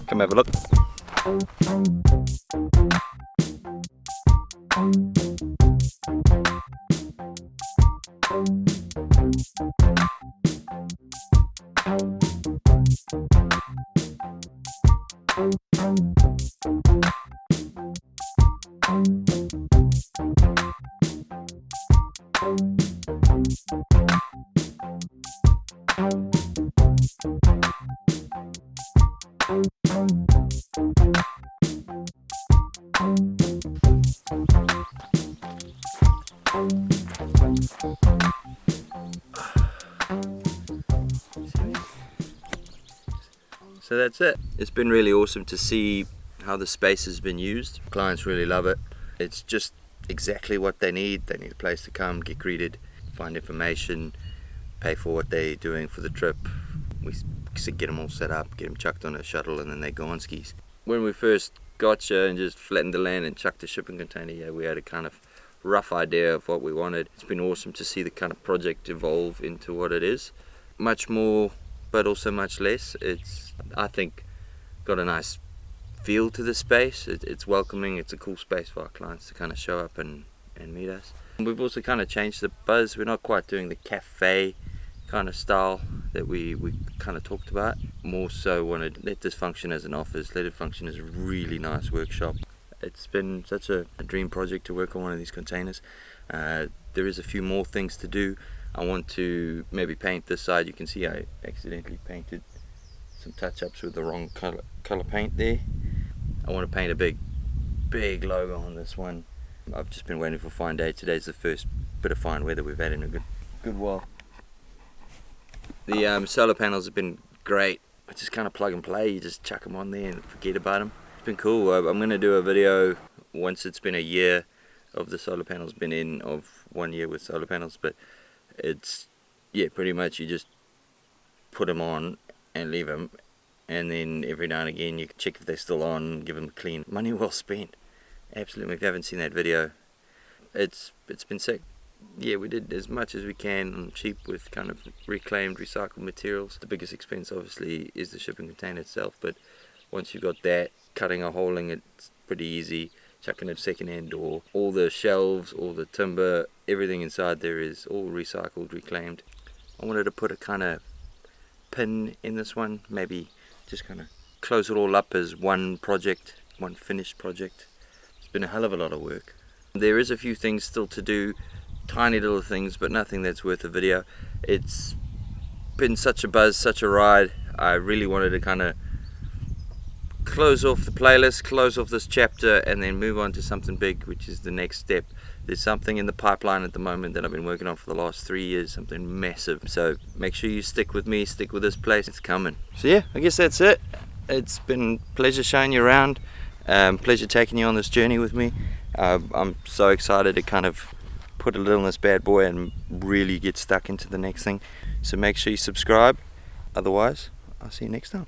Come have a look. So that's it. It's been really awesome to see how the space has been used. Clients really love it. It's just exactly what they need. They need a place to come, get greeted, find information, pay for what they're doing for the trip. We get them all set up, get them chucked on a shuttle, and then they go on skis. When we first got here and just flattened the land and chucked the shipping container here, we had a kind of rough idea of what we wanted. It's been awesome to see the kind of project evolve into what it is. Much more, but also much less. It's, I think, got a nice feel to the space. It's welcoming. It's a cool space for our clients to kind of show up and meet us. We've also kind of changed the buzz. We're not quite doing the cafe kind of style that we kind of talked about. More so wanted, let this function as an office, let it function as a really nice workshop. It's been such a dream project to work on one of these containers. There is a few more things to do. I want to maybe paint this side. You can see I accidentally painted some touch-ups with the wrong color paint there. I want to paint a big logo on this one. I've just been waiting for fine day. Today's the first bit of fine weather we've had in a good while. The solar panels have been great. It's just kind of plug and play. You just chuck them on there and forget about them. It's been cool. I'm going to do a video once it's been a year of the solar panels been in, of 1 year with solar panels, but it's, yeah, pretty much you just put them on and leave them, and then every now and again you can check if they're still on, give them a clean. Money well spent. Absolutely. If you haven't seen that video, it's been sick. Yeah, we did as much as we can on cheap with kind of reclaimed, recycled materials. The biggest expense obviously is the shipping container itself, but once you've got that, cutting a hole in it's pretty easy, chucking a second-hand door. All the shelves, all the timber, everything inside there is all recycled, reclaimed. I wanted to put a kind of pin in this one, maybe just kind of close it all up as one project, one finished project. It's been a hell of a lot of work. There is a few things still to do, tiny little things, but nothing that's worth a video. It's been such a buzz, such a ride. I really wanted to kind of close off the playlist, close off this chapter, and then move on to something big, which is the next step. There's something in the pipeline at the moment that I've been working on for the last 3 years, something massive. So make sure you stick with me, stick with this place, it's coming. So yeah, I guess that's it. It's been a pleasure showing you around, pleasure taking you on this journey with me. I'm so excited to kind of put a little in this bad boy and really get stuck into the next thing. So make sure you subscribe. Otherwise, I'll see you next time.